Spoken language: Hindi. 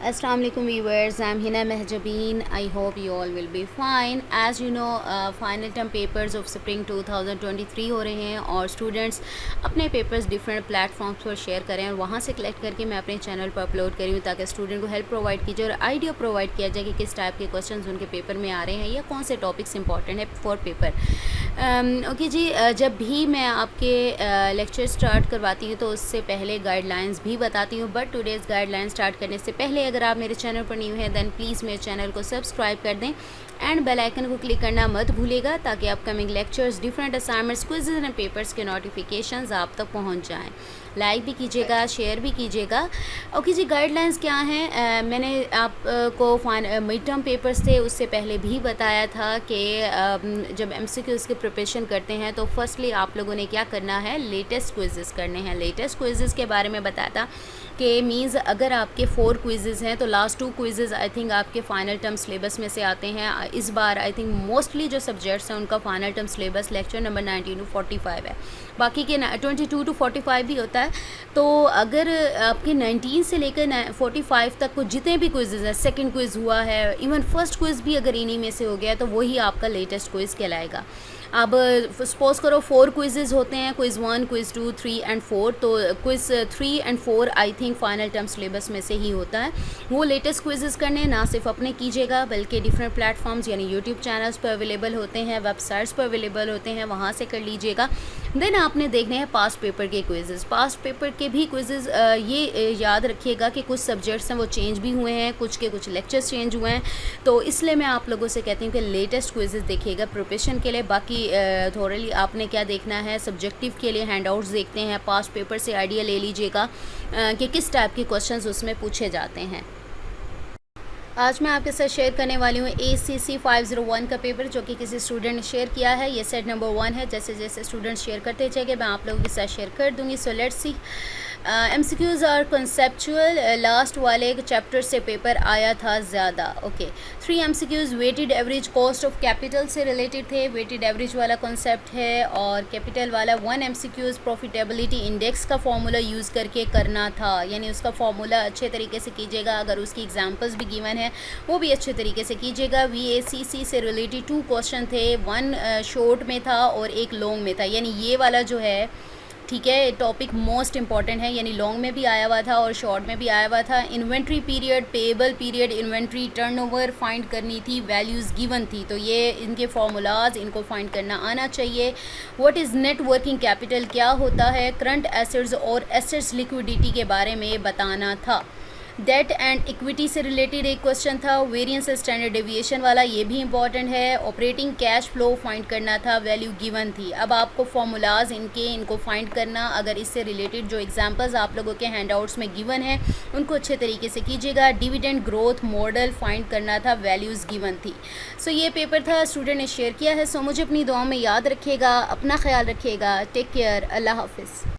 Assalamu alaikum viewers, I'm Hina Mehjabeen. I hope you all will be fine. As you know, final term papers of spring 2023 हो रहे हैं और स्टूडेंट्स अपने पेपर्स डिफरेंट प्लेटफॉर्म्स पर शेयर करें और वहाँ से कलेक्ट करके मैं अपने चैनल पर अपलोड करी हूँ ताकि स्टूडेंट को हेल्प प्रोवाइड कीजिए और आइडिया प्रोवाइड किया जाए कि किस टाइप के क्वेश्चंस उनके पेपर में आ रहे हैं या कौन से टॉपिक्स इंपॉर्टेंट है फॉर पेपर। ओके जी, जब भी मैं आपके लेक्चर स्टार्ट करवाती हूँ तो उससे पहले गाइडलाइंस भी बताती हूँ, बट टुडेज़ गाइडलाइन स्टार्ट करने से पहले अगर आप मेरे चैनल पर न्यू हैं देन प्लीज़ मेरे चैनल को सब्सक्राइब कर दें एंड बेल आइकन को क्लिक करना मत भूलिएगा ताकि upcoming lectures, different assignments, quizzes and papers के नोटिफिकेशंस आप तक पहुंच जाएं। लाइक भी कीजिएगा, शेयर भी कीजिएगा। ओके जी, गाइडलाइंस क्या हैं? मैंने आपको मिड टर्म पेपर्स थे उससे पहले भी बताया था कि जब एमसीक्यूज़ की प्रिपरेशन करते हैं तो फर्स्टली आप लोगों ने क्या करना है, लेटेस्ट क्विज़ेस करने हैं। लेटेस्ट क्विज़ेस के बारे में बताया था कि मीन्स अगर आपके 4 क्विज़ेस हैं तो लास्ट 2 क्विज़ेस आई थिंक आपके फ़ाइनल टर्म सिलेबस में से आते हैं। इस बार आई थिंक मोस्टली जो सब्जेक्ट्स हैं उनका final term syllabus lecture number 19 to 45 है, बाकी के 22 to 45 भी होता है। तो अगर आपके 19 से लेकर 45 तक को जितने भी क्विज़ेस हैं, सेकंड क्विज़ हुआ है, इवन फर्स्ट क्विज़ भी अगर इन्हीं में से हो गया तो वही आपका लेटेस्ट क्विज़ कहलाएगा। अब सपोज़ करो 4 क्विज़ेस होते हैं, क्विज़ 1, क्विज़ 2, 3 एंड 4, तो quiz 3 and 4 I think final term syllabus में से ही होता है। वो लेटेस्ट क्विज़ेस करने ना सिर्फ अपने कीजिएगा बल्कि डिफरेंट प्लेटफॉर्म्स यानी यूट्यूब चैनल्स पर अवेलेबल होते हैं, वेबसाइट्स पर अवेलेबल होते हैं, वहाँ से कर लीजिएगा। देन आपने देखने हैं पास्ट पेपर के क्विज़ेस। पास्ट पेपर के भी क्विज़ेस ये याद रखिएगा कि कुछ सब्जेक्ट्स हैं वो चेंज भी हुए हैं, कुछ के कुछ लेक्चर्स चेंज हुए हैं, तो इसलिए मैं आप लोगों से कहती हूँ कि लेटेस्ट क्विज़ेस देखिएगा प्रिपरेशन के लिए। बाकी थोड़ली आपने क्या देखना है, सब्जेक्टिव के लिए हैंडआउट्स देखते हैं, पास्ट पेपर से आइडिया ले लीजिएगा कि किस टाइप के क्वेश्चंस उसमें पूछे जाते हैं। आज मैं आपके साथ शेयर करने वाली हूँ ACC 501 का पेपर जो कि किसी स्टूडेंट ने शेयर किया है। ये सेट नंबर 1 है। जैसे जैसे स्टूडेंट शेयर करते जाएंगे मैं आप लोगों के साथ शेयर कर दूँगी। So let's see. MCQs are conceptual. Last वाले चैप्टर से पेपर आया था ज़्यादा। Okay, 3 MCQs weighted average cost of capital से रिलेटेड थे। वेटेड एवरेज वाला कॉन्सेप्ट है और कैपिटल वाला 1 MCQs प्रॉफिटेबिलिटी इंडेक्स का फॉर्मूला यूज़ करके करना था, यानी उसका फॉर्मूला अच्छे तरीके से कीजिएगा। अगर उसकी एग्जांपल्स भी गिवन है वो भी अच्छे तरीके से कीजिएगा। VACC से रिलेटेड 2 क्वेश्चन थे, 1 शॉर्ट में था और 1 लॉन्ग में था, यानी ये वाला जो है ठीक है टॉपिक मोस्ट इंपॉर्टेंट है, यानी लॉन्ग में भी आया हुआ था और शॉर्ट में भी आया हुआ था। Inventory period, payable period, inventory turnover find करनी थी, वैल्यूज़ गिवन थी, तो ये इनके फार्मूलाज इनको फाइंड करना आना चाहिए। What is net working capital क्या होता है, करंट एसेट्स और एसेट्स लिक्विडिटी के बारे में बताना था। डेट एंड इक्विटी से रिलेटेड एक क्वेश्चन था, वेरिएंस स्टैंडर्ड डेविएशन वाला, ये भी इंपॉर्टेंट है। ऑपरेटिंग कैश फ्लो फाइंड करना था, वैल्यू गिवन थी। अब आपको फॉर्मूलाज इनको फाइंड करना, अगर इससे रिलेटेड जो एग्जांपल्स आप लोगों के हैंडआउट्स में गिवन है उनको अच्छे तरीके से कीजिएगा। डिविडेंड ग्रोथ मॉडल फाइंड करना था, वैल्यूज़ गिवन थी। सो ये पेपर था, स्टूडेंट ने शेयर किया है। सो मुझे अपनी दुआ में याद रखिएगा, अपना ख्याल रखिएगा। टेक केयर, अल्लाह हाफिज़।